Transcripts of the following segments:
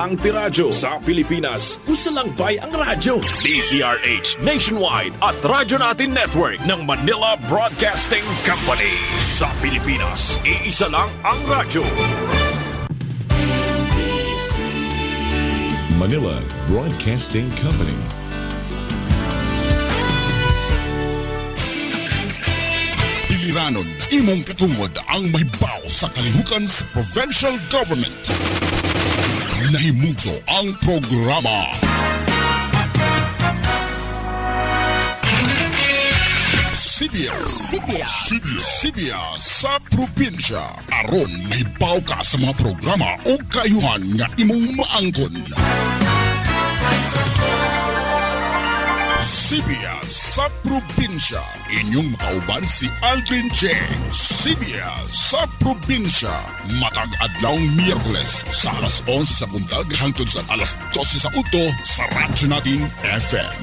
Ang tiradyo sa Pilipinas, usalangpay ang radyo. DZRH Nationwide at Radyo Natin Network ng Manila Broadcasting Company. Sa Pilipinas, iisa lang ang radyo. Manila Broadcasting Company. Piliranon, imong katungod ang mahibaw sa kalihukan sa provincial government. Nahimugso ang programa. Sibya sa probinsya. Aron mahibaw ka sa mga programa o kayuhan nga imong maangkon. Sibya sa probinsya. Inyong makauban si Aldrin J. Sibya sa probinsya. Matag adlawng Miyerkules sa alas 11 sa buntag hangtod sa alas 12 sa uto sa Radyo Natin FM.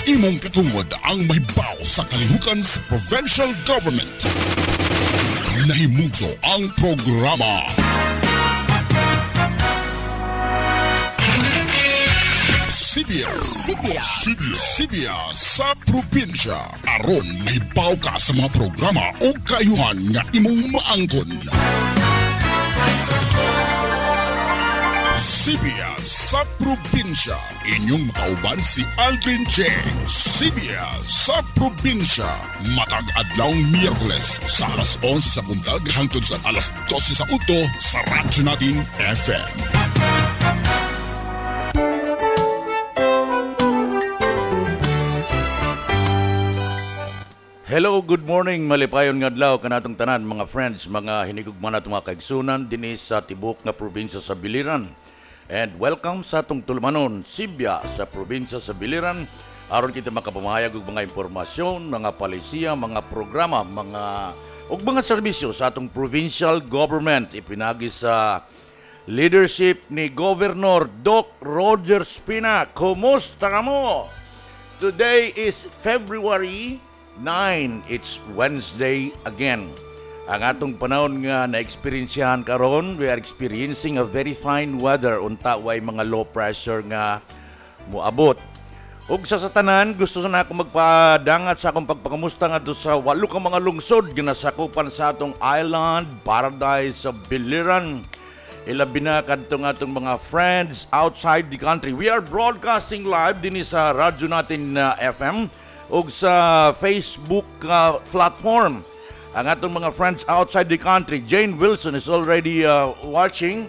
Imong katungod ang mahibaw sa kalihukan sa provincial government. Nahimugso ang programa. Sibya sa probinsya. Aron mahibaw ka sa mga programa o kayuhan nga imong maangkon. Sibya sa probinsya. Inyong makauban si Aldrin J. Sibya sa probinsya. Matag adlawng Miyerkules sa alas 11 sa buntag hangtod sa alas 12 sa uto sa Radyo Natin FM. Hello, good morning, malipayon nga adlaw kanatong tanan mga friends, mga hinigugman at mga kaigsunan dinis sa tibok nga probinsya sa Biliran. And welcome sa atong tulumanon, Sibya, sa probinsya sa Biliran. Aron kita makapamayag og mga impormasyon, mga palisiya, mga programa, mga serbisyo sa atong provincial government ipinagi sa leadership ni Governor Doc Roger Spina. Kumusta ka mo? Today is February 9. It's Wednesday again. Ang atong panahon nga na-experiensyahan karon, we are experiencing a very fine weather. Unta way mga low pressure nga moabot. Ug sa tanan, gusto na ako magpadangat sa akong pagpakamusta nga sa 8 ka mga lungsod ginasakupan sa atong island, paradise sa Biliran. Ilabi na kadtong atong mga friends outside the country. We are broadcasting live din sa radyo natin na FM ug sa Facebook platform. Ang atong mga friends outside the country, Jane Wilson is already watching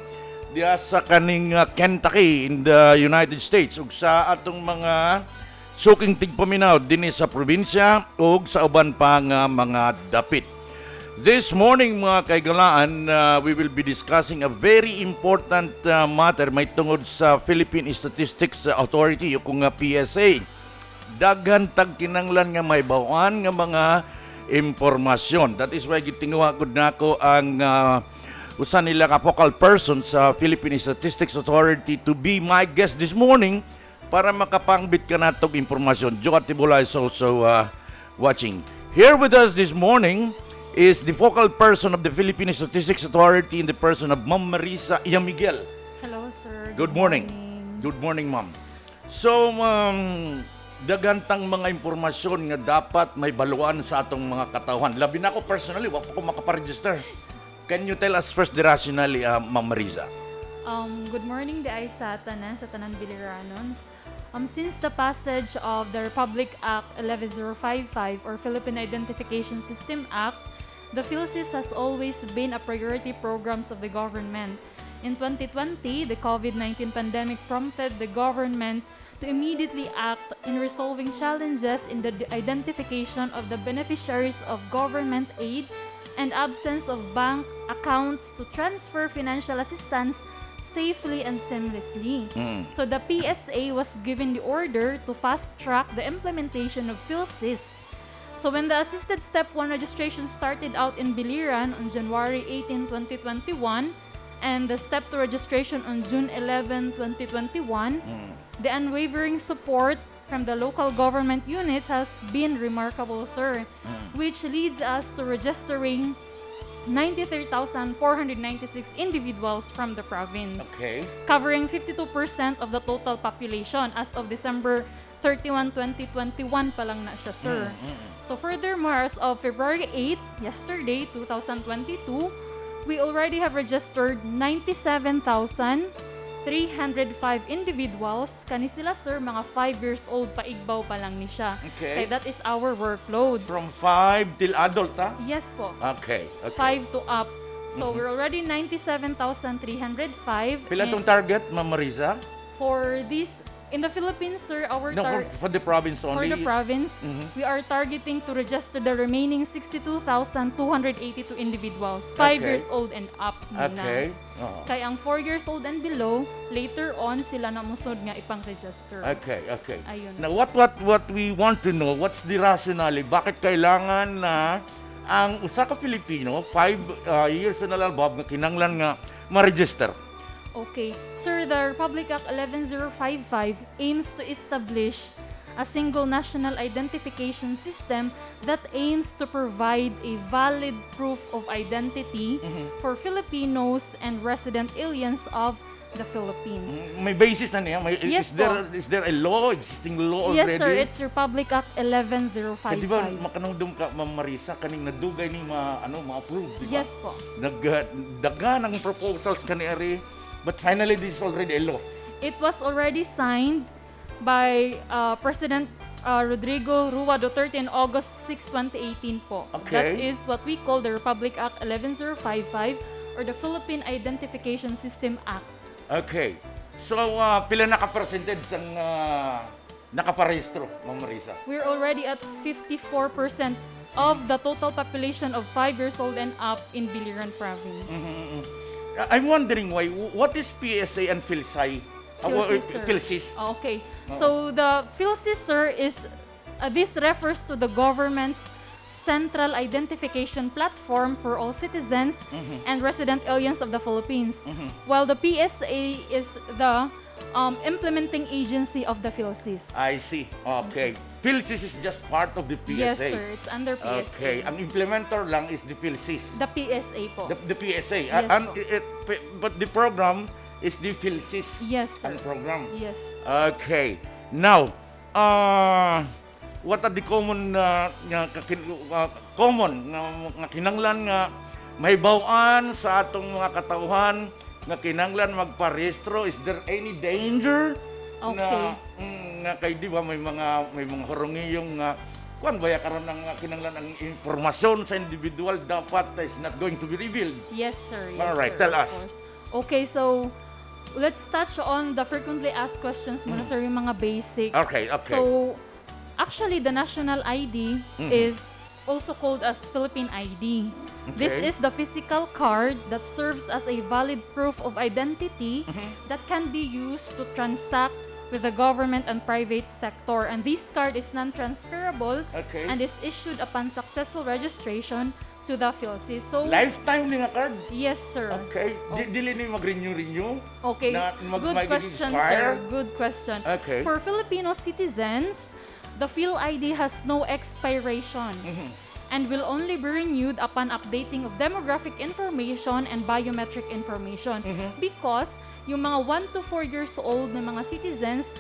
diya sa kaning Kentucky in the United States ug sa atong mga suking tigpaminaw dinhi sa probinsya ug sa uban pa nga mga dapit. This morning mga kaigalaan, we will be discussing a very important matter may tungod sa Philippine Statistics Authority o kung PSA. Daghan tag kinanglan nga may bawaan nga mga impormasyon. That is why gitinguha gud nako ang usa nila ka focal person sa Philippine Statistics Authority to be my guest this morning para makapangbit ka natog impormasyon. Joe Atibula is also watching. Here with us this morning is the focal person of the Philippine Statistics Authority in the person of Ma'am Marisa Miguel. Hello, sir. Good morning. Good morning, ma'am. So, dagantang mga impormasyon nga dapat may baluan sa atong mga katawhan. Labi na ako personally, wala ko makaparegister. Can you tell us first the rationale, Ma'am Marisa? Good morning, di ay sa tanan Biliranons. Since the passage of the Republic Act 11055 or Philippine Identification System Act, the PhilSys has always been a priority programs of the government. In 2020, the COVID-19 pandemic prompted the government to immediately act in resolving challenges in the identification of the beneficiaries of government aid and absence of bank accounts to transfer financial assistance safely and seamlessly. So the PSA was given the order to fast-track the implementation of PhilSys. So when the Assisted Step 1 registration started out in Biliran on January 18, 2021, and the Step 2 registration on June 11, 2021, the unwavering support from the local government units has been remarkable, sir, which leads us to registering 93,496 individuals from the province, covering 52% of the total population as of December 31, 2021 pa lang na siya, sir. So furthermore, as of February 8, yesterday, 2022, we already have registered 97,305 individuals. Kani sila, sir, mga 5 years old, paigbaw pa lang ni siya. Okay. Kaya that is our workload. From 5 till adult, ha? Yes po. Okay. 5 to up. So we're already 97,305. Pila tong target, Ma'am Marisa? For this, in the Philippines, sir, our No, for the province for only. the province, we are targeting to register the remaining 62,282 individuals, 5 Okay. years old and up. Okay. Kaya ang 4 years old and below, later on sila na musod nga ipang-register. Okay. Ayun. Now, what we want to know, what's the rationale? Bakit kailangan na ang usa ka Filipino, 5 years na lalabab nga kinanglan nga ma-register? Okay. Sir, the Republic Act 11055 aims to establish a single national identification system that aims to provide a valid proof of identity for Filipinos and resident aliens of the Philippines. May basis na niya? Yes is there a law, existing law already? Yes, sir. It's Republic Act 11055. Kaya di ba makanungdom ka, Ma'am Marisa, kaning nadugay ni ma-approve, di ba? Yes po. Daga ng proposals kaniyari, but finally this is already a law. It was already signed by President Rodrigo Rua Duterte on August 6, 2018 po. Okay. That is what we call the Republic Act 11055 or the Philippine Identification System Act. Okay. So, pila naka-percentage ang nakaparehistro, Ma'am Marisa? We're already at 54% of the total population of 5 years old and up in Biliran Province. I'm wondering why. What is PSA and PhilSci? PhilSys, sir. PhilSys. Okay. So the PhilSys, sir, is this refers to the government's central identification platform for all citizens and resident aliens of the Philippines, while the PSA is the implementing agency of the PhilSys. I see. Okay. PhilSys is just part of the PSA. Yes, sir. It's under PSA. Okay. Ang implementer lang is the PhilSys. The PSA po. The PSA. Yes, And po. but the program is the PhilSys. Yes, sir. Ang program. Yes. Okay. Now, what are the common nga kinanglan nga mahibawaan sa atong mga katauhan nga kinanglan magparehistro? Is there any danger Okay. na kay di ba may mga hurungiyong kuan baya karon ang kinanglan ang impormasyon sa individual dapat is not going to be revealed? Yes, sir. Yes, All right, sir, tell of us. course. Okay, so let's touch on the frequently asked questions muna, sir, yung mga basic. Okay. So, actually, the national ID is also called as Philippine ID. This Okay. is the physical card that serves as a valid proof of identity that can be used to transact with the government and private sector. And this card is non-transferable Okay. and is issued upon successful registration to the PhilSys. So, Lifetime ni nga card. yes, sir. Okay. Dili ni mag-renew. Okay, good question, expire? sir. Good question. Okay. For Filipino citizens, the PhilID has no expiration and will only be renewed upon updating of demographic information and biometric information because yung mga 1 to 4 years old na mga citizens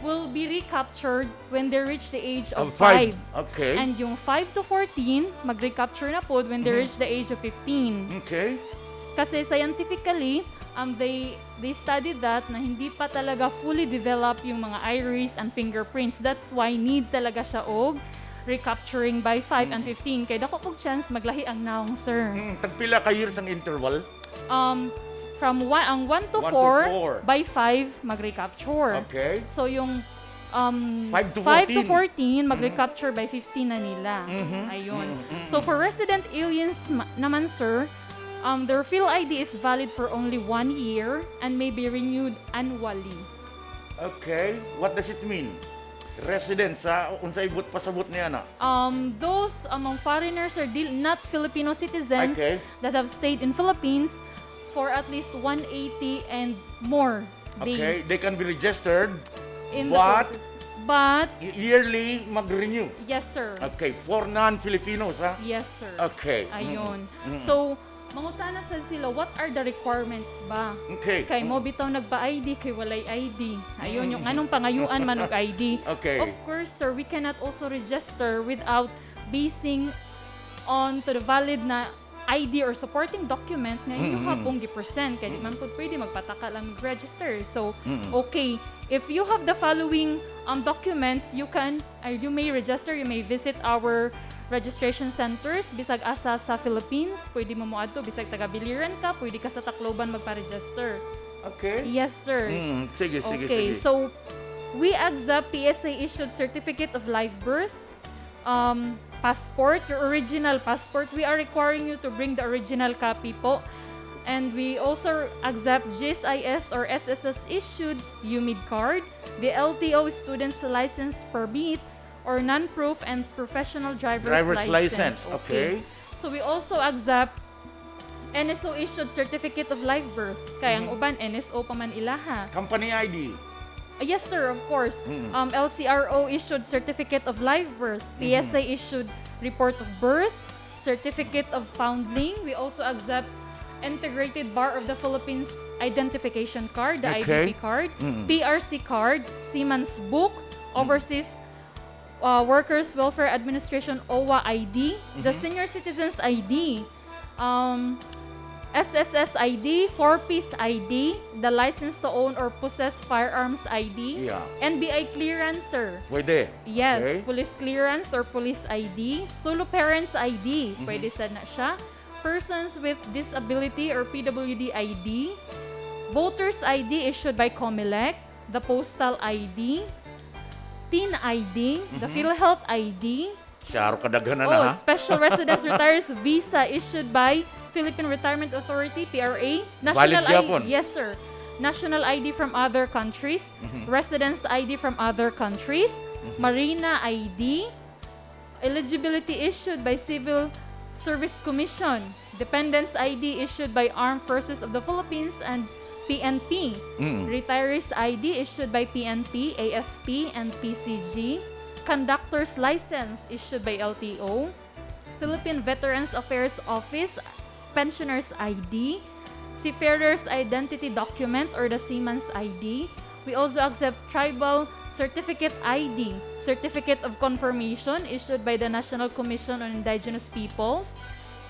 will be recaptured when they reach the age of 5. Okay. And yung 5 to 14, mag-recapture na po when they reach the age of 15. Okay. Kasi scientifically, they studied that na hindi pa talaga fully develop yung mga iris and fingerprints. That's why need talaga siya og recapturing by 5 and 15. Kaya dako kog chance maglahi ang naong, sir. Tagpila ka years ang interval? From 1 to 1 to 4, 4. by 5, mag-recapture. Okay. So yung 5 to 5 to 14. 14, mag-recapture by 15 na nila. Ayun. So for resident aliens naman, sir, their PhilID is valid for only 1 year and may be renewed annually. Okay. What does it mean? Residents, unsay but pasabot niya na? Those among foreigners or not Filipino citizens Okay. that have stayed in Philippines for at least 180 and more Okay. days. They can be registered, In but the but yearly mag-renew. yes, sir. Okay. For non-Filipinos, ha? Yes, sir. Okay. Ayun. So, mangutana sa sila, what are the requirements ba? Okay. Kay mo bitaw nagpa-ID, kay walay ID. Ayun, yung anong pangayuan man og ID. Okay. Of course, sir, we cannot also register without basing on to the valid na ID or supporting document nga inyo hapong gi-present. Kaya di man po pwede magpataka lang mag-register. So, okay. If you have the following documents, you may register, you may visit our registration centers, bisag asa sa Philippines, pwede mo moadto, bisag taga-Biliran ka, pwede ka sa Tacloban magpa-register. Okay. Yes, sir. Sige. Okay, so we accept PSA-issued certificate of live birth, passport, your original passport. We are requiring you to bring the original copy po. And we also accept GSIS or SSS-issued UMID card, the LTO student's license permit, or non-proof and professional driver's license. Okay. So we also accept NSO-issued certificate of live birth. Kaya ang uban, NSO pa man ilaha. Company ID. Yes, sir, of course. LCRO-issued certificate of live birth. PSA-issued report of birth, certificate of foundling. We also accept Integrated Bar of the Philippines Identification Card, the Okay. IDP card, PRC card, Seaman's Book, Overseas Workers Welfare Administration OWA ID, the Senior Citizens ID, SSS ID, 4-piece ID, the License to Own or Possess Firearms ID, Yeah. NBI clearance, sir. Pwede. Yes, Okay. police clearance or police ID, solo parents ID, pwede sad na siya. Persons with disability or PWD ID, voters ID issued by COMELEC, the postal ID, teen ID, the PhilHealth ID, Siyaro kadaghanan na, ha? special residence retires visa issued by Philippine Retirement Authority, PRA. Valid gyapon. Yes, sir. National ID from other countries. Residence ID from other countries. Marina ID. Eligibility issued by Civil Service Commission. Dependents ID issued by Armed Forces of the Philippines and PNP. Retirees ID issued by PNP, AFP, and PCG. Conductor's license issued by LTO. Philippine Veterans Affairs Office, Pensioners ID. Seafarer's Identity Document or the Seaman's ID. We also accept Tribal Certificate ID, Certificate of Confirmation issued by the National Commission on Indigenous Peoples,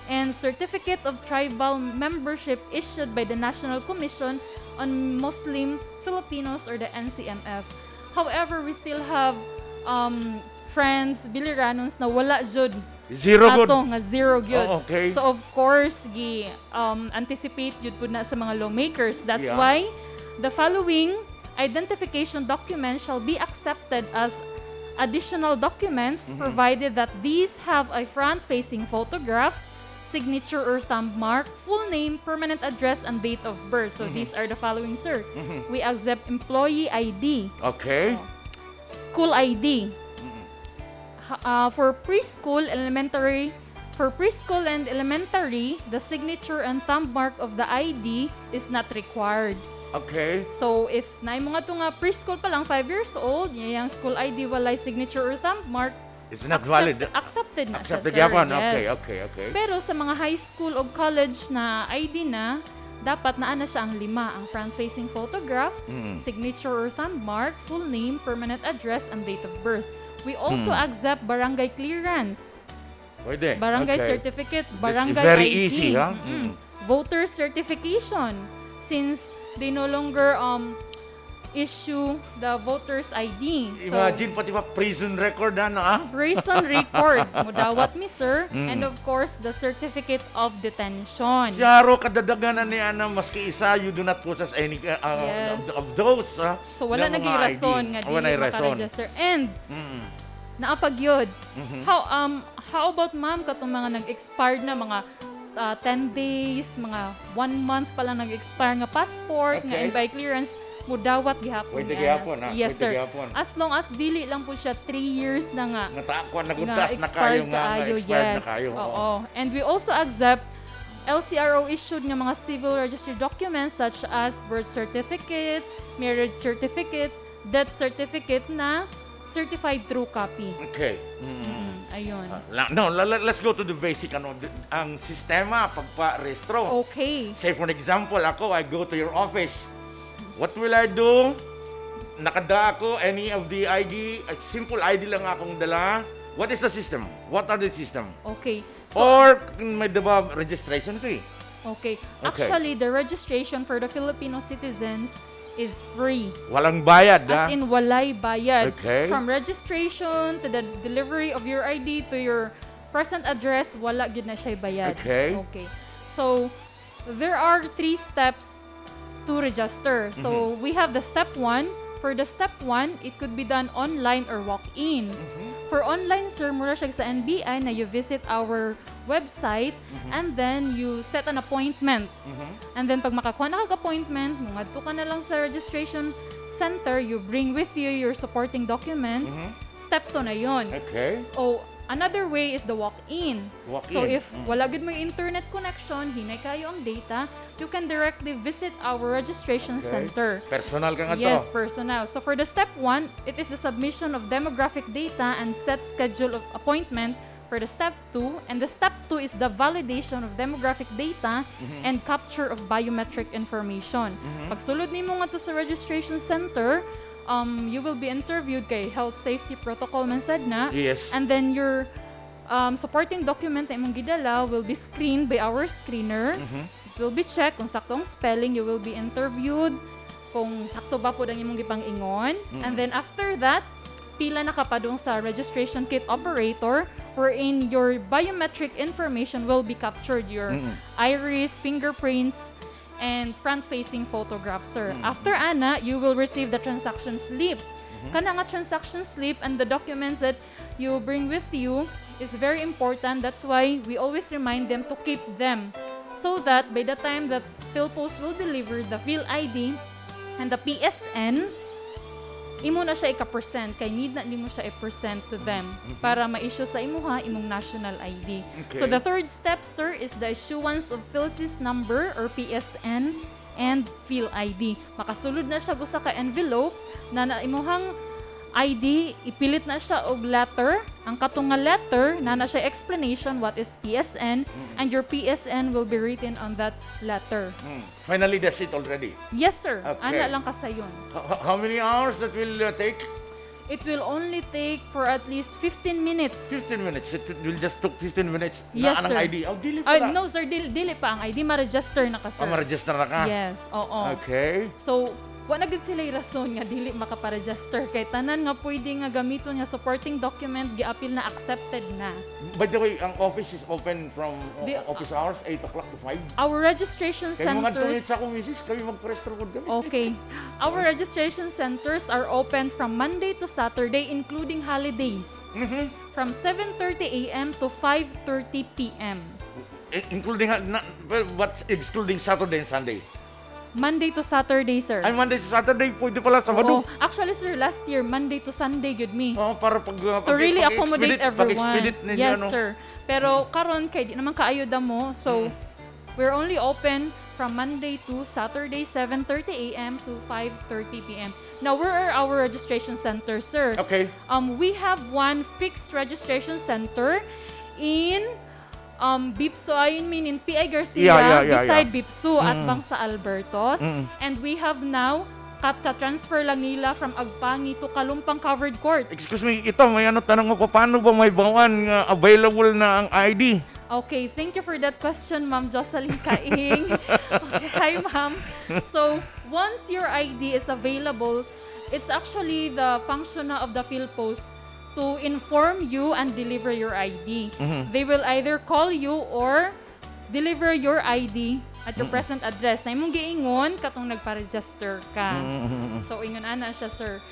and Certificate of Tribal Membership issued by the National Commission on Muslim Filipinos or the NCMF. However, we still have friends, Biliranons na wala jud Zero good. ato nga zero gyud. Oh, okay. So of course, anticipate jud pud na sa mga lawmakers. That's Yeah. why the following identification documents shall be accepted as additional documents provided that these have a front-facing photograph, signature or thumb mark, full name, permanent address, and date of birth. So these are the following, sir. We accept employee ID, Okay. school ID. For preschool, and elementary, the signature and thumb mark of the ID is not required. Okay. So, if naay mga nga preschool pa lang, 5 years old, yung school ID walay signature or thumb mark, It's not valid. accepted na Accepted siya, sir. yapon. Yes. Okay. Pero sa mga high school o college na ID na, dapat naa na siya ang 5. Ang front-facing photograph, signature or thumb mark, full name, permanent address, and date of birth. We also accept barangay clearance, Pwede. barangay Okay. certificate, That's barangay very ID. easy, ha? Voter certification, since they no longer issue the voter's ID. Imagine pati pa prison record Prison record, mudawat mi sir, and of course the certificate of detention. Siyaro kadadaganan ni maski isa, you do not possess any Yes. of those. So wala na mga nagirason ID. nga Wala dili rason. maka-register. And naapagyod. How about ma'am katong mga nag-expired na mga 10 days, mga 1 month pa lang nag-expire nga passport, nga Okay. NBI clearance, mudawat gihapon. Pwede yan. gihapon, ha? Yes, Pwede sir. gihapon. As long as dili lang po siya 3 years na nga. Natakuan, Nga naguntas na kayo expired nga expired na yes. kayo. Oo. And we also accept LCRO issued ng mga civil registry documents such as birth certificate, marriage certificate, death certificate na certified true copy. Okay. Ayun. Let's go to the basic ang sistema pagpa-restro. Okay. Say for example, ako, I go to your office. What will I do? Nakada ako, any of the ID, a simple ID lang akong dala. What is the system? What are the system? Okay. Or may diba registration fee? Okay. Actually, the registration for the Filipino citizens is free. Walang bayad, As in, walay bayad. Okay. From registration to the delivery of your ID to your present address, wala gyud na siya bayad. Okay. Okay. So, there are 3 steps to register. So, we have the step 1. For the step 1, it could be done online or walk-in. For online, sir, mura siya sa NBI na you visit our website and then you set an appointment. And then pag makakuha na kag-appointment, mungadto ka na lang sa registration center, you bring with you your supporting documents. Step 2 na yon. Okay. So, another way is the walk-in. Walk-in. So, if wala gud mo yung internet connection, hinay kayo ang data, you can directly visit our registration center. Personal ka nga Yes, to. personal. So for the step 1, it is the submission of demographic data and set schedule of appointment for the step 2. And the step 2 is the validation of demographic data and capture of biometric information. Pag sulod nimo nga to sa registration center, you will be interviewed kay health safety protocol man sad na. Yes. And then your supporting document na imong gidala will be screened by our screener. It will be checked kung sakto ang spelling. You will be interviewed kung sakto ba po ang imong gipang-ingon. And then after that, pila na ka pa dun sa registration kit operator wherein your biometric information will be captured. Your iris, fingerprints, and front-facing photograph, sir. After ana, you will receive the transaction slip. Kana nga transaction slip and the documents that you bring with you is very important. That's why we always remind them to keep them so that by the time that PhilPost will deliver the PhilID and the PSN, imo na siya ika-present, kay need na nimo siya i-present to them para ma-issue sa imuha imong national ID. Okay. So the third step, sir, is the issuance of PhilSys number or PSN and PhilID. Makasulod na siya gusa ka envelope na imuhang ID, ipilit na siya og letter. Ang katong nga letter, na siya explanation what is PSN, and your PSN will be written on that letter. Finally, that's it already. Yes, sir. Okay. Ana lang kasayon. How many hours that will take? It will only take for at least 15 minutes. 15 minutes. It will just took 15 minutes Yes, na anang sir. ID. Oh, dili pala. No, sir. Dili pa ang ID. Ma-register na ka, sir. Ma-register na ka? Yes. Oo. Okay. So, wala gud sila rason nga dili makaparegister kay tanan nga pwede nga gamiton nga supporting document giapil na accepted na. By the way, ang office is open from office hours, 8 o'clock to 5. Our registration Kaya mga 2 centers. minutes ako, misis, kami mag-register ko kami. Okay. Our registration centers are open from Monday to Saturday including holidays. From 7:30 a.m. to 5:30 p.m. Including, but excluding Saturday and Sunday. Monday to Saturday, sir. Ay, Monday to Saturday, pwede pala Sabado. Oo. Actually, sir, last year, Monday to Sunday, good me. Oh, para pag To really accommodate everyone. Pag-expedite ninyo, Yes, ano? sir. Pero karon kay di naman kaayuda mo. So, we're only open from Monday to Saturday, 7:30 a.m. to 5:30 p.m. Now, where are our registration centers, sir? Okay. We have one fixed registration center in Bipsu, I mean in P.I. Garcia, beside Bipsu at Bangsa Albertos. And we have now transfer lang nila from Agpangi to Kalumpang Covered Court. Excuse me, ito, may tanong ko, paano ba may bawan nga available na ang ID? Okay, thank you for that question, Ma'am Jocelyn Kaing. Okay, hi, Ma'am. So, once your ID is available, it's actually the function of the PhilPost to inform you and deliver your ID. They will either call you or deliver your ID at your present address. Na imong giingon katong nagpa-register ka. So, ingon ana siya, sir.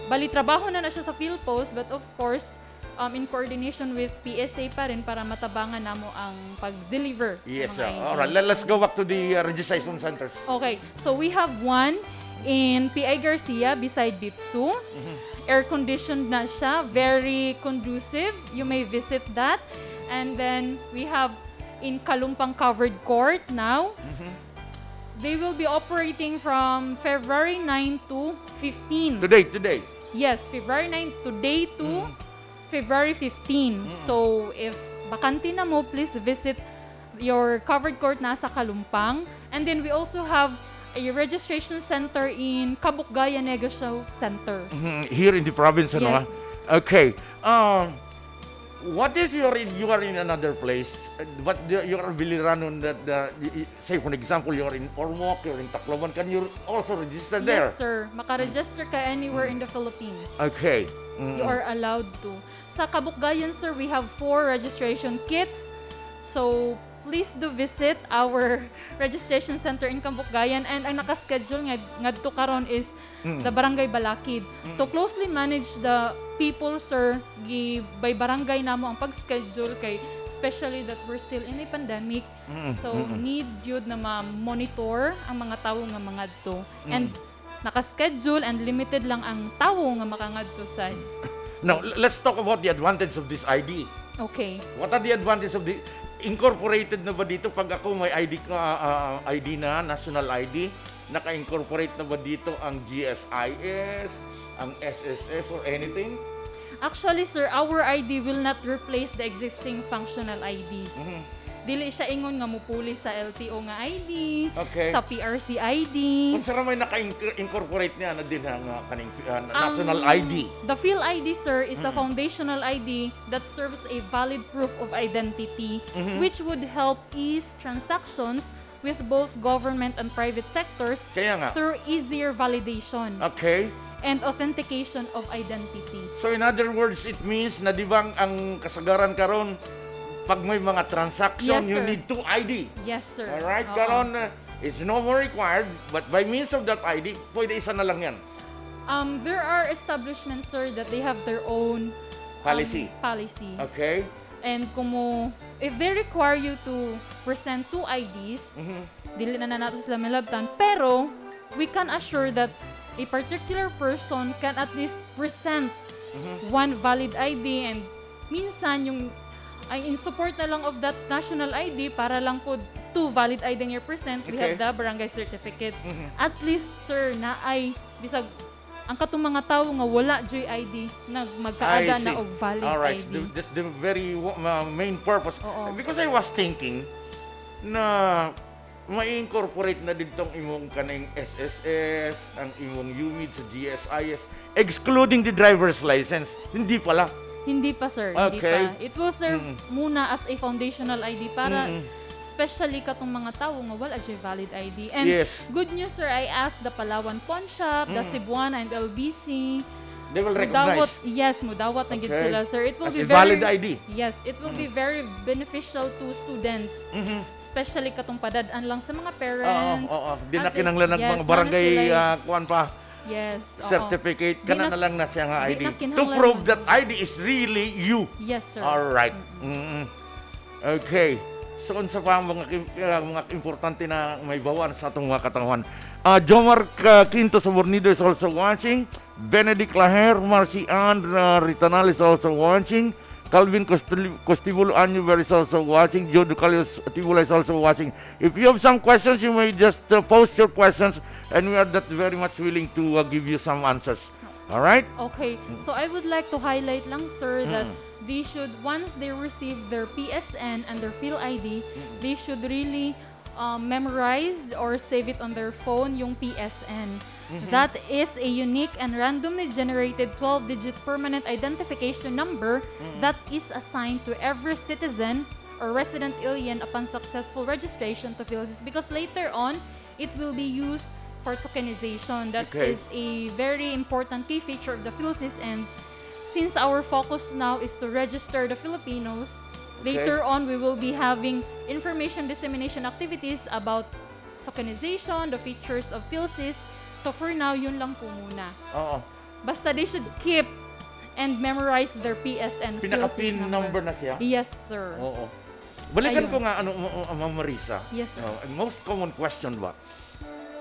Bali, trabaho na siya sa PhilPost, but of course, in coordination with PSA pa rin para matabangan namo ang pag-deliver Yes, sa mga ID. alright. Let's go back to the registration centers. Okay, so we have one in P.I. Garcia beside Bipsu. Air-conditioned na siya, very conducive. You may visit that. And then we have in Kalumpang Covered Court now. They will be operating from February 9 to 15. Today. Yes, February 9 today to February 15. So if bakante na mo, please visit your covered court nasa Kalumpang. And then we also have a registration center in Kabukgaya Negosyo Center. Here in the province, ano? Yes. Okay. What if you are in another place, but you are Biliranon that, say for example, you are in Ormoc, you are in Tacloban, can you also register there? Yes, sir. Maka-register ka anywhere in the Philippines. Okay. You are allowed to. Sa Kabukgayan, sir, we have 4 registration kits. So, please do visit our registration center in Kabukgayan, and ang nakaschedule ngadto karon is the Barangay Balakid. To closely manage the people, sir, by barangay namo ang pag-schedule kay especially that we're still in a pandemic. So need yun na ma-monitor ang mga tawo nga mangadto. And naka-schedule and limited lang ang tawo nga makangadto sad. Now, let's talk about the advantage of this ID. Okay. What are the advantages of the incorporated na ba dito pag ako may ID na, national ID, naka-incorporate na ba dito ang GSIS, ang SSS or anything? Actually, sir, our ID will not replace the existing functional IDs. Dili siya ingon nga mupuli sa LTO nga ID, Okay. sa PRC ID. Kung saan may naka-incorporate niya na din ang kaning national ID. The PhilID, sir, is a foundational ID that serves a valid proof of identity, which would help ease transactions with both government and private sectors Kaya nga. through easier validation Okay. and authentication of identity. So in other words, it means na di ba ang kasagaran karon pag may mga transaction, Yes, you sir. need 2 ID. Yes, sir. Alright, Oo. karon it's no more required, but by means of that ID, pwede isa na lang yan. There are establishments, sir, that they have their own Policy. policy. Okay? And if they require you to present two IDs, dili na nato sila malabtan, pero we can assure that a particular person can at least present one valid ID, and minsan yung ay in support na lang of that national ID para lang po two valid ID nga present, we have the barangay certificate. At least, sir, na ay bisag ang katong mga tao nga wala joy ID na magkaada na og valid Alright, ID. that's the very main purpose. Oo. Because I was thinking na ma-incorporate na din tong imong kaning SSS, ang imong UMID sa GSIS, excluding the driver's license. Hindi pala. Hindi pa, sir. Hindi Okay. pa. It will serve muna as a foundational ID para especially katong mga tao nga wala joy valid ID. And Yes. good news, sir, I asked the Palawan Pawn Shop, the Cebuana and LBC. They will Mudawat, recognize. yes, mudawat na gid Okay. sila, sir. It will As be a very valid ID. Yes, it will be very beneficial to students. Especially katong padadaan lang sa mga parents. Oo. Di na At least, kinanglan ng yes, mga barangay na na sila- kuan pa. yes, oo. Certificate Di kana na- na lang na siya nga di ID. na To kinahanglan prove na- that ID is really you. Yes, sir. All right. Okay. So unsa pa ang mga importante na may bawan sa atong mga katanguhan. Jomar Quinto Sabornido is also watching. Benedict Laher, Marcy Ann Ritanal is also watching. Calvin Costibulo Anuber is also watching. Joe Ducalios Tibula is also watching. If you have some questions, you may just post your questions, and we are that very much willing to give you some answers. All right? Okay. So I would like to highlight lang, sir, that they should, once they receive their PSN and their Phil ID, they should really memorize or save it on their phone, yung PSN. That is a unique and randomly generated 12-digit permanent identification number that is assigned to every citizen or resident alien upon successful registration to PhilSys, because later on, it will be used for tokenization. That Okay. is a very important key feature of the PhilSys, and since our focus now is to register the Filipinos, later on we will be having information dissemination activities about tokenization, the features of PhilSys. So for now, yun lang po muna. Oo. Basta they should keep and memorize their PSN Pinaka-pin PhilSys number na siya. Yes, sir. Oo. Balikan Ayun. ko nga Ma'am Marisa. Yes, sir. Most common question ba?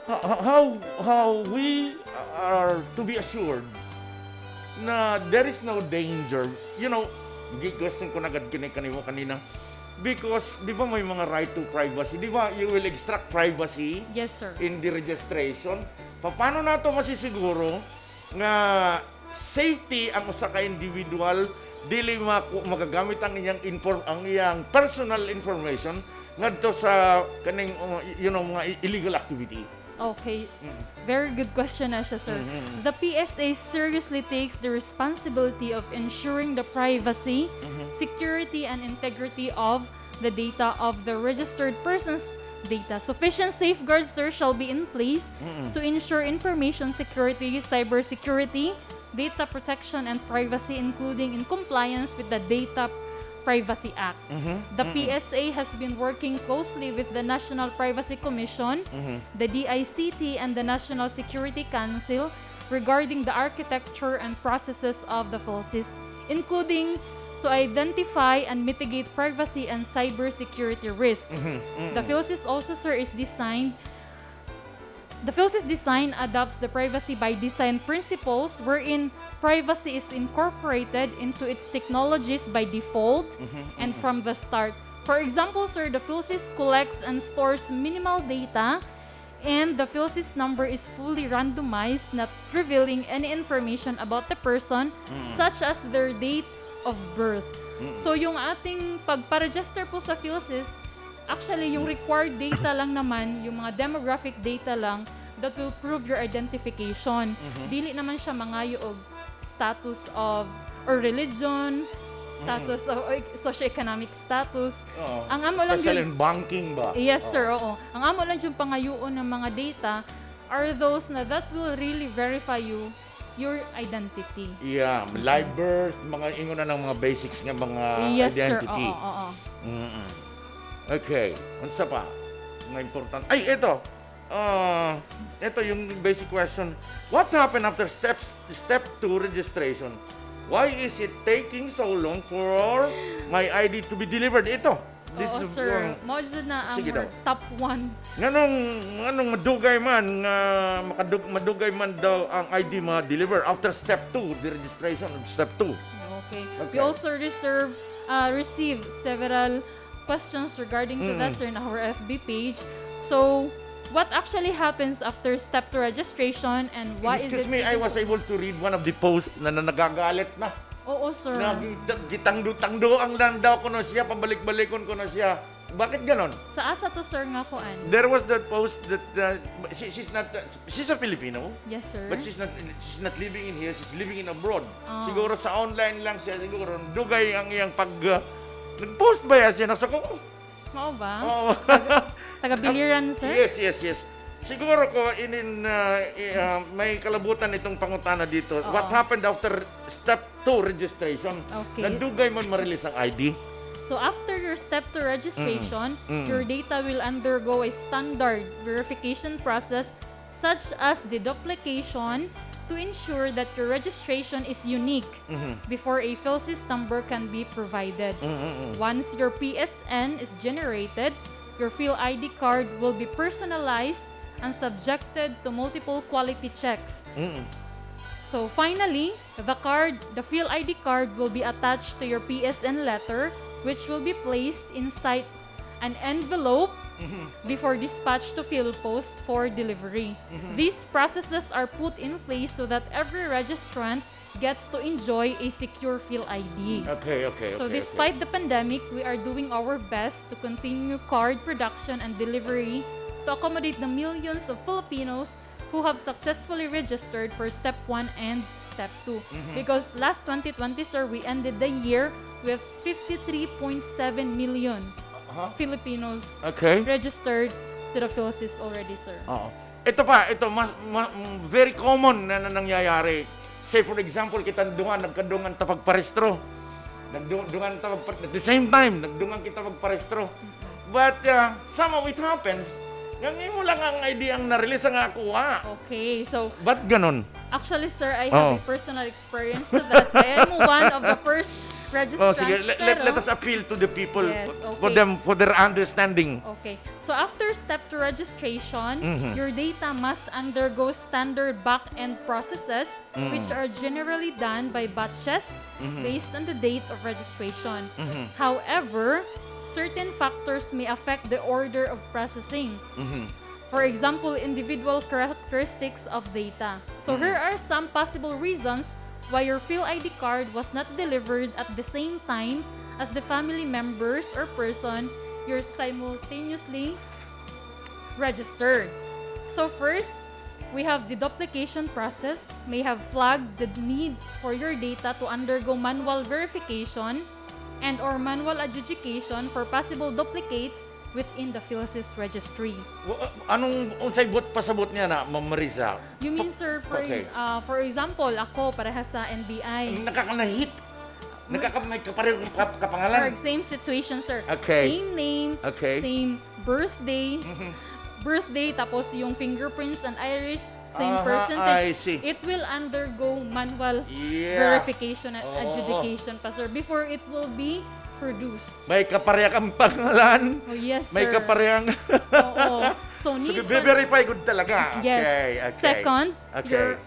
How we are to be assured na there is no danger. You know, question ko na agad kanimo kanina. Because, di ba may mga right to privacy? Di ba you will extract privacy Yes, sir. in the registration? Paano nato masisiguro nga safety ang usa ka individual dili magagamit ang iyang personal information ngadto sa kaning mga illegal activity? Okay. Very good question na siya, sir. The PSA seriously takes the responsibility of ensuring the privacy, security, and integrity of the data of the registered person's data. Sufficient safeguards, sir, shall be in place to ensure information security, cybersecurity, data protection, and privacy, including in compliance with the Data Privacy Act. The PSA has been working closely with the National Privacy Commission, the DICT, and the National Security Council regarding the architecture and processes of the PhilSys, including to identify and mitigate privacy and cybersecurity risks. The PhilSys also, sir, is designed. The PhilSys design adopts the privacy by design principles wherein privacy is incorporated into its technologies by default and from the start. For example, sir, the PhilSys collects and stores minimal data, and the PhilSys number is fully randomized, not revealing any information about the person, such as their date of birth. So yung ating pagpa-register po sa PhilSys, actually yung required data lang naman, yung mga demographic data lang that will prove your identification. Dili naman siya mangayo og status of or religion, status of socio-economic status. Ang amo lang Especially yun, in banking ba? yes sir, oo. Ang amo lang yung pangayoon ng mga data are those na that will really verify your identity. Yeah, live birth, mga ingon na ng mga basics nga mga Yes identity. sir, oo. Okay, unsa pa? Mga important. Ay, ito. Ito yung basic question. What happened after step 2 registration? Why is it taking so long for my ID to be delivered? Ito. Oo, sir. Mao jud na ang Sige daw. top 1. Nganong madugay man nga madugay man daw ang ID ma-deliver after step 2, the registration of step 2. Okay. Okay. We also receive several questions regarding to that, sir, in our FB page. So, what actually happens after step 2 registration and why is Excuse it? me, I was able to read one of the posts na nagagalit na. Oo, sir. Gitangdo-tangdo ang lang daw ko na siya, pabalik-balikon ko na siya. Bakit ganon? Sa asa to, sir, nga kuan? There was that post that she's a Filipino, Yes, sir. but she's not living in here, she's living in abroad. Oh. Siguro sa online lang siya, siguro dugay ang iyang nag-post ba yan siya? Nasa ko, Mao ba? oh. Taga-biliran, sir? Yes. Siguro ko may kalabutan itong pangutana dito. Oo. What happened after step 2 registration? Okay. Nandugay man ma-release ang ID? So after your step 2 registration, your data will undergo a standard verification process such as deduplication to ensure that your registration is unique before a PhilSys number can be provided. Once your PSN is generated, your PhilID card will be personalized and subjected to multiple quality checks. So finally, the PhilID card will be attached to your PSN letter, which will be placed inside an envelope before dispatched to PhilPost for delivery. These processes are put in place so that every registrant gets to enjoy a secure PhilID. Okay. So despite the pandemic, we are doing our best to continue card production and delivery to accommodate the millions of Filipinos who have successfully registered for Step 1 and Step 2. Because last 2020, sir, we ended the year with 53.7 million Filipinos registered to the PhilSys already, sir. Oo. Ito very common na nangyayari. Say for example, nagkadungan ta pagparehistro. At the same time, nagdungan kita pagparehistro. But somehow it happens, yung mo lang ang ID ang na-release ang akuha. Okay, so Ba't ganon? actually, sir, I have a personal experience to that. I am one of the first registrants. Sige, let us appeal to the people Yes, okay. for their understanding. Okay. So after step 2 registration, your data must undergo standard back-end processes which are generally done by batches based on the date of registration. However, certain factors may affect the order of processing. For example, individual characteristics of data. So here are some possible reasons why your PhilID card was not delivered at the same time as the family members or person you're simultaneously registered. So first, we have the duplication process may have flagged the need for your data to undergo manual verification and or manual adjudication for possible duplicates within the PhilSys registry. Anong unsay pasabot niya na, Ma'am Marisa? You mean, sir, for example, ako parehas sa NBI. Nakakanahit. May kaparehong kapangalan. Same situation, sir. Okay. Same name, Okay. same birthday, tapos yung fingerprints and iris, same I percentage. see. It will undergo manual Yeah. verification and Oo. adjudication pa, sir, before it will be produced. May kaparehang pangalan. Oh, yes, sir. May kaparehang. Oo. So, need So, verify good talaga. Yes. Okay. Second, Okay.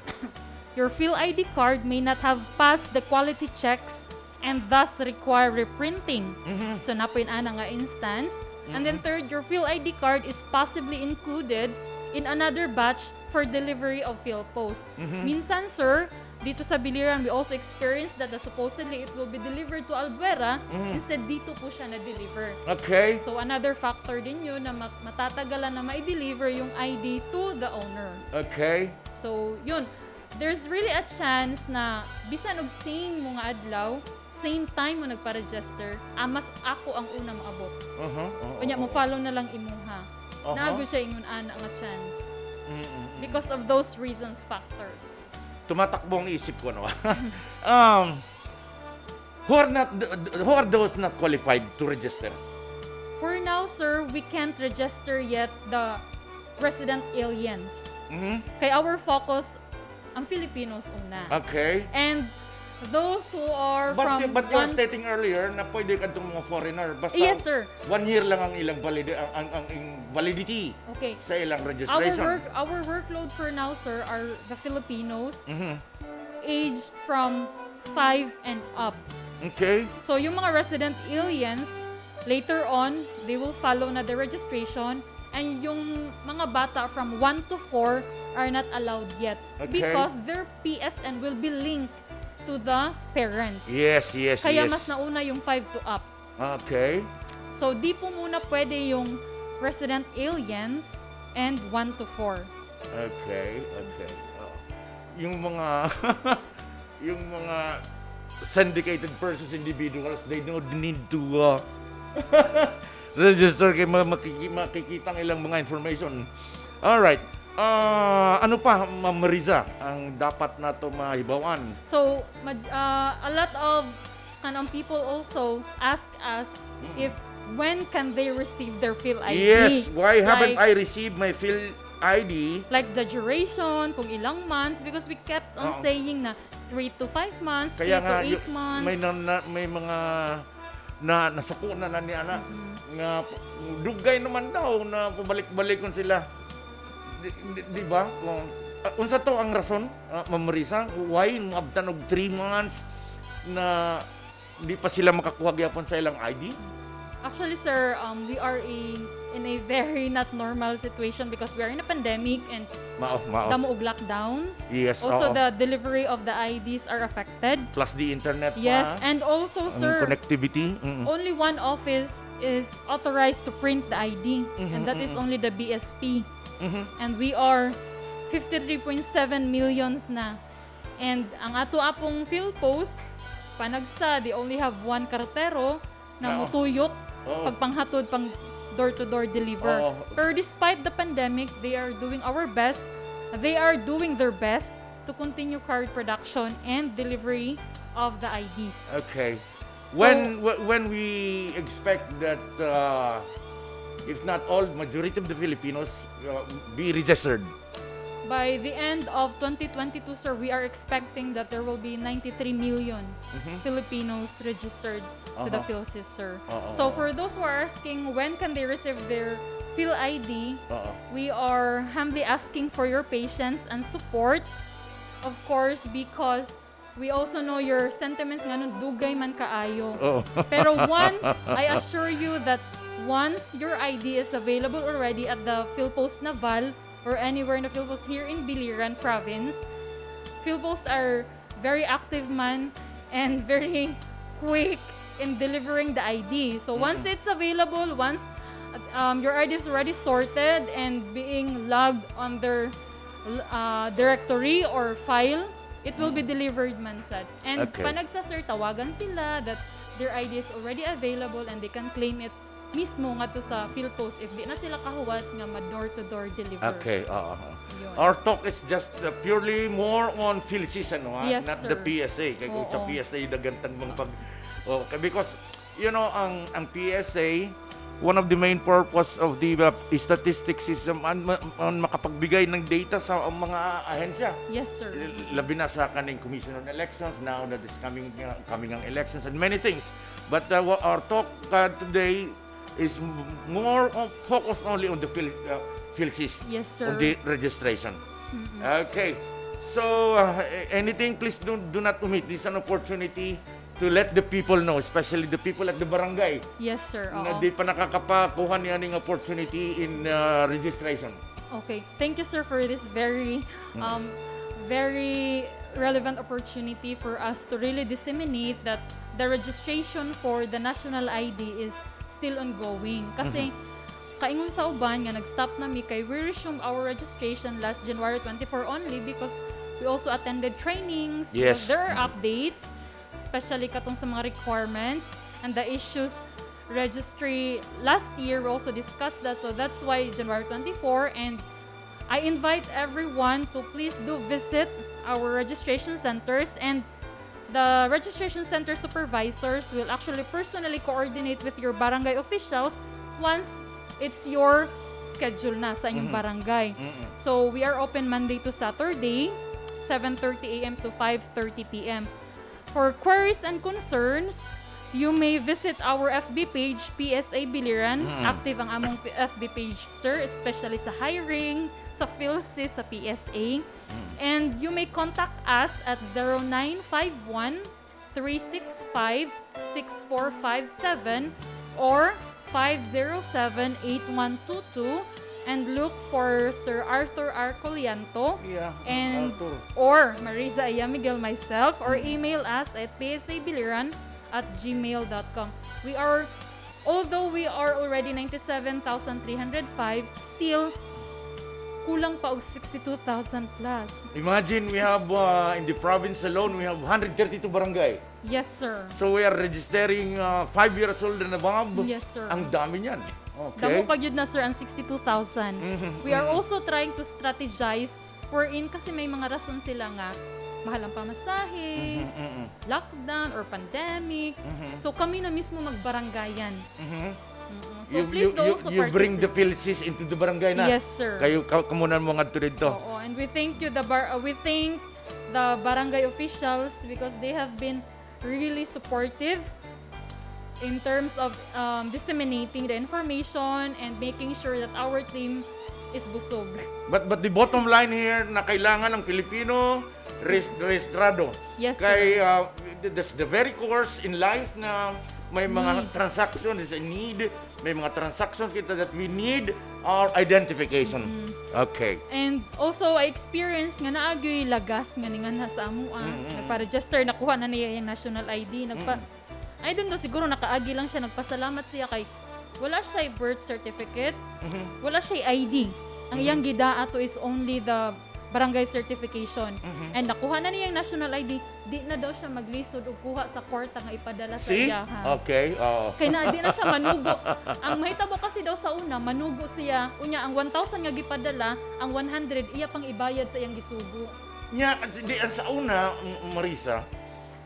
your PhilID card may not have passed the quality checks and thus require reprinting. So, napoy na nga instance. And then third, your PhilID card is possibly included in another batch for delivery of PhilPost. Minsan, sir, dito sa Biliran, we also experienced that supposedly it will be delivered to Albuera, instead dito po siya na-deliver. Okay. So, another factor din yun na matatagalan na ma-deliver yung ID to the owner. Okay. So, yun. There's really a chance na bisan og same mga adlaw, same time mo nagpa-register, mas ako ang unang maabot. Kanya mo follow na lang imuha. Naagod siya ingon ana nga chance. Because of those reasons, factors. Tumatakbo ang isip ko, no? Who are those not qualified to register? For now, sir, we can't register yet the resident aliens. Kay our focus, ang Filipinos una. Okay. And Those who are from But you're one... stating earlier na pwede ka itong mga foreigner. Basta Yes, sir. 1 year lang ang ilang ang validity Okay. sa ilang registration. Our workload for now, sir, are the Filipinos aged from 5 and up. Okay. So yung mga resident aliens, later on, they will follow na the registration, and yung mga bata from 1 to 4 are not allowed yet Okay. because their PSN will be linked to the parents. Yes. Kaya mas nauna yung 5 to up. Okay. So di po muna pwede yung resident aliens and 1 to 4. Okay. Yung mga yung mga syndicated persons, individuals, they don't need to register kay makikita ang ilang mga information. Alright. Ano pa, Ma'am Mariza, ang dapat na ito mahibawan? So a lot of people also ask us if when can they receive their Phil ID. Yes, why haven't I Like- received my Phil ID? Like the duration, kung ilang months, because we kept on saying na 3 to 5 months, 3 Kaya to nga, 8 months. may mga nasuko na niya nga dugay naman daw na pabalik-balikon sila. Di ba? Unsa to ang rason, Ma'am Marisa? Why mabtan og 3 months na di pa sila makakuha gyapon sa ilang ID? Actually, sir, we are in a very not normal situation because we are in a pandemic and Mao. damo og lockdowns. Yes, Also, oo. the delivery of the IDs are affected. Plus the internet Yes, pa. and also, ang sir, connectivity. only one office is authorized to print the ID, and that is only the BSP. And we are 53.7 millions na. And ang ato apong PhilPost, panagsa, they only have one kartero na Oo. mutuyok Oo. pagpanghatod, pang door-to-door deliver. Oo. Pero despite the pandemic, they are doing their best to continue card production and delivery of the IDs. Okay. When we expect that if not all, majority of the Filipinos be registered. By the end of 2022, sir, we are expecting that there will be 93 million Filipinos registered to the PhilSys, sir. So for those who are asking when can they receive their Phil ID, we are humbly asking for your patience and support, of course, because we also know your sentiments nga nun, dugay man kaayo. Pero I assure you that once your ID is available already at the PhilPost Naval or anywhere in the PhilPost here in Biliran Province, PhilPost are very active man and very quick in delivering the ID. So once it's available, once your ID is already sorted and being logged on their directory or file, it will be delivered, man said. And Okay. panagsa sir, tawagan sila that their ID is already available and they can claim it mismo nga to sa PhilPost if di na sila kahuwat nga ma-door-to-door deliver. Okay. Yun. Our talk is just purely more on PhilSys, ano, Yes, not sir. the PSA. Kaya kung sa Oo. PSA, dagantang mga because, you know, ang PSA, one of the main purpose of the statistics system an makapagbigay ng data sa mga ahensya. Yes, sir. Labi na sa kaning Commission on Elections, now that is coming ang elections and many things. But our talk today is more focused only on the PhilSys, Yes, sir. on the registration. Okay. So, anything, please do not omit. This is an opportunity to let the people know, especially the people at the barangay, Yes, sir. na Oo. di pa nakakapakuha niya ng opportunity in registration. Okay. Thank you, sir, for this very very relevant opportunity for us to really disseminate that the registration for the national ID is still ongoing. Kasi kaingon sa uban nga nag-stop na mi kay we resumed our registration last January 24 only because we also attended trainings. Yes. Because there are updates, especially katong sa mga requirements and the issues registry last year we also discussed that, so that's why January 24. And I invite everyone to please do visit our registration centers, and the registration center supervisors will actually personally coordinate with your barangay officials once it's your schedule na sa inyong barangay. So we are open Monday to Saturday, 7:30 a.m. to 5:30 p.m. For queries and concerns, you may visit our FB page, PSA Biliran. Active ang among FB page, sir, especially sa hiring, sa PhilSys, sa PSA. And you may contact us at 0951-365-6457 or 507-8122 and look for Sir Arthur R. Colianto and Arthur. or Marisa Aya Miguel, myself, or email us at psabiliran@gmail.com. Although we are already 97,305, still kulang pa og 62,000 plus. Imagine we have in the province alone, we have 132 barangay. Yes, sir. So we are registering 5 years old and above. Yes, sir. Ang dami niyan. Damo Okay. pa yun na, sir, ang 62,000. We are also trying to strategize wherein kasi may mga rason sila nga mahal ang pamasahe, lockdown or pandemic. So kami na mismo magbarangayan. So please go also You bring the participate. PhilSys into the barangay na. Yes, sir. Kayo kamunan mo ngadto dito. Oo, and we thank you we thank the barangay officials because they have been really supportive in terms of disseminating the information and making sure that our team is busog. But the bottom line here na kailangan ng Pilipino rehistrado. Yes, Kay sir. that's the very course in life na may mga transactions is a need, may mga transactions kita that we need our identification. Okay. And also I experienced nga naagyoy lagas nga ningan sa amuan. Nagpa-register, nakuha na niya yung national ID. I don't know, siguro nakaagi lang siya, nagpasalamat siya kay wala siya birth certificate, wala siya ID. Ang iyang gidaa to is only the barangay certification. And nakuha na niya yung national ID, di na daw siya maglisod o kuha sa kwarta nga ipadala sa See? iya. Okay. Kaya na, di na siya manugo. Ang mahitabo kasi daw sa una, manugo siya. Unya, ang 1,000 nga gipadala, ang 100, iya pang ibayad sa iyang gisugo. Nya, di sa una, Marisa,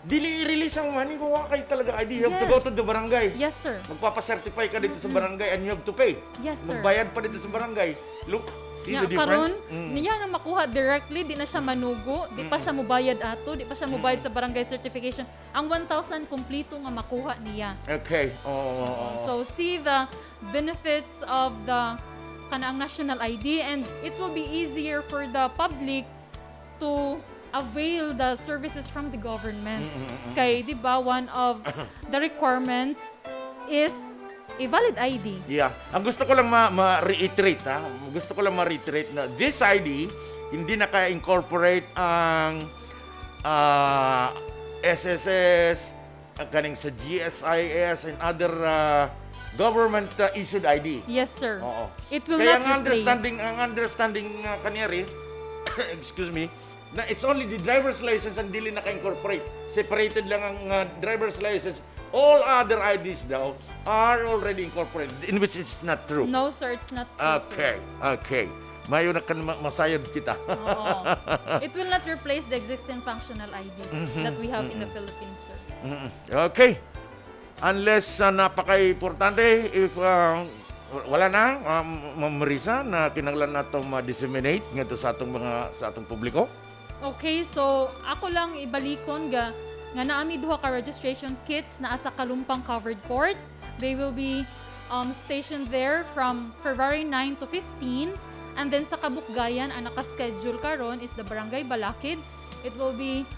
dili i-release ang money kung wala kayo talaga ID. You have to go to the barangay. Yes, sir. Magpapacertify ka dito sa barangay and you have to pay. Yes, sir. Magbayad pa dito sa barangay. Look, see Nya, the karon, difference? niya na makuha directly, di na siya manugo, di pa siya mubayad ato, di pa siya mubayad sa barangay certification. Ang 1,000 kompleto nga makuha niya. Okay. So see the benefits of the kanaang national ID, and it will be easier for the public to avail the services from the government. Kay, di ba, one of the requirements is a valid ID. Yeah. Ang gusto ko lang ma-reiterate, ha? Gusto ko lang ma-reiterate na this ID, hindi naka-incorporate ang SSS, kaning sa GSIS and other government-issued ID. Yes, sir. Oo. It will Kaya not replace. ang understanding kanyari, excuse me, na it's only the driver's license ang dili naka-incorporate. Separated lang ang driver's license. All other IDs daw are already incorporated, in which it's not true. No, sir, it's not true, sir. Okay. Mayo na kan masayod kita. Oo. It will not replace the existing functional IDs that we have in the Philippines, sir. Okay. Unless napaka-importante, if wala na, Ma'am Marisa, na kinanglan nato ma-disseminate ngadto sa atong publiko. Okay, so ako lang ibalikon nga naami duha ka registration kits na asa Kalumpang Covered Court. They will be stationed there from February 9 to 15. And then sa Kabukgayan, ang naka-schedule karon is the Barangay Balakid. It will be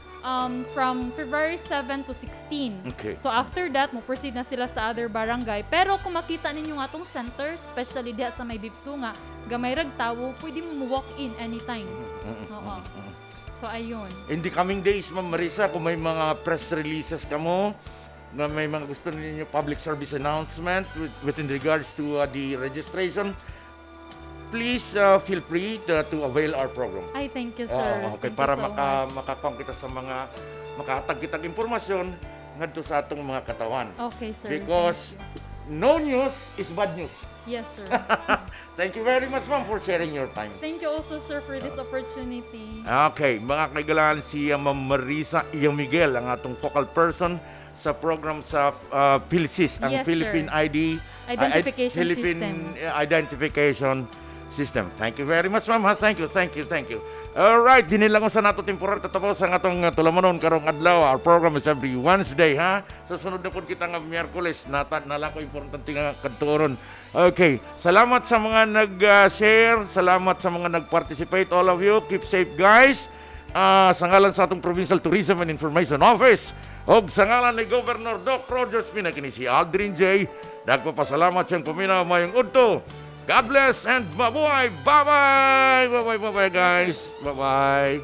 from February 7 to 16. Okay. So after that, mo proceed na sila sa other barangay. Pero kung makita ninyo nga atong center, especially diha sa may Bipsunga, gamay rag tawo, pwede mo walk in anytime. Oo. So ayun. In the coming days, Ma'am Marisa, kung may mga press releases kamo, na may mga gusto ninyo public service announcement within regards to the registration, please feel free to avail our program. Ay, thank you, sir. Okay, Thank para you so much. makakong kita sa mga makahatag kitang impormasyon ngadto sa atong mga katawan. Okay, sir. Because Thank no news is bad news. you. Yes, sir. Thank you very much, ma'am, for sharing your time. Thank you also, sir, for this opportunity. Okay, mga kaigalan, si Ma'am Marisa Iyang Miguel, ang atong focal person sa program sa PhilSys, ang Yes, sir. Philippine ID Identification Philippine system. Identification System. Thank you very much, ma'am. Thank you. Alright, dinilang ko sa nato temporal tatapos ang atong tulamanon karong adlaw. Our program is every Wednesday, ha? Sa sunod na po kita nga Miyerkules, nala ko importante nga kadturon. Okay, salamat sa mga nag-share, salamat sa mga nag-participate, all of you. Keep safe, guys. Sa ngalan sa atong Provincial Tourism and Information Office, o sa ngalan ni Governor Doc Rogers Pinakini si Aldrin J. Nagpapasalamat siyang paminaw mayong udto. God bless and mabuhay. Bye-bye. Bye-bye, guys. Bye-bye.